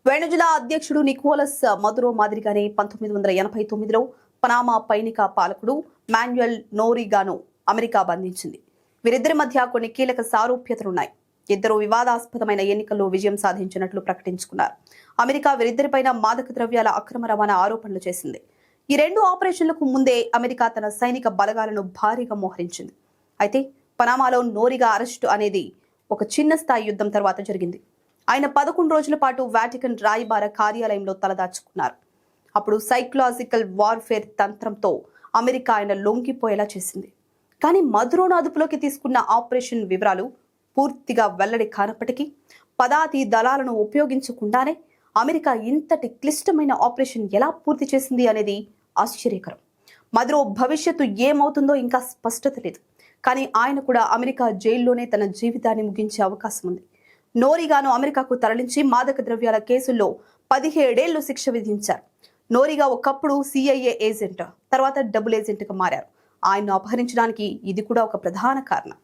వెనజులా అధ్యక్షుడు Nicolas Maduro మాదిరిగానే 1989లో Panama పైనిక పాలకుడు మాన్యుయల్ నోరిగాను అమెరికా బంధించింది. వీరిద్దరి మధ్య కొన్ని కీలక సారూప్యతలున్నాయి. ఇద్దరు వివాదాస్పదమైన ఎన్నికల్లో విజయం సాధించినట్లు ప్రకటించుకున్నారు. అమెరికా వీరిద్దరిపైన మాదక ద్రవ్యాల అక్రమ రవాణా ఆరోపణలు చేసింది. ఈ రెండు ఆపరేషన్లకు ముందే అమెరికా తన సైనిక బలగాలను భారీగా మోహరించింది. అయితే పనామాలో నోరిగా అరెస్టు అనేది ఒక చిన్న స్థాయి యుద్ధం తర్వాత జరిగింది. ఆయన 11 రోజుల పాటు వాటికన్ రాయబార కార్యాలయంలో తలదాచుకున్నారు. అప్పుడు సైకలాజికల్ వార్ఫేర్ తంత్రంతో అమెరికా ఆయన లొంగిపోయేలా చేసింది. కానీ మదురోను అదుపులోకి తీసుకున్న ఆపరేషన్ వివరాలు పూర్తిగా వెల్లడి కానప్పటికీ పదాతి దళాలను ఉపయోగించకుండానే అమెరికా ఇంతటి క్లిష్టమైన ఆపరేషన్ ఎలా పూర్తి చేసింది అనేది ఆశ్చర్యకరం. మదురో భవిష్యత్తు ఏమవుతుందో ఇంకా స్పష్టత లేదు. కానీ ఆయన కూడా అమెరికా జైల్లోనే తన జీవితాన్ని ముగించే అవకాశం ఉంది. నోరిగాను అమెరికాకు తరలించి మాదక ద్రవ్యాల కేసుల్లో 17 ఏళ్లు శిక్ష విధించారు. నోరిగా ఒకప్పుడు CIA ఏజెంట్, తర్వాత డబుల్ ఏజెంట్గా మారారు. ఆయన్ను అపహరించడానికి ఇది కూడా ఒక ప్రధాన కారణం.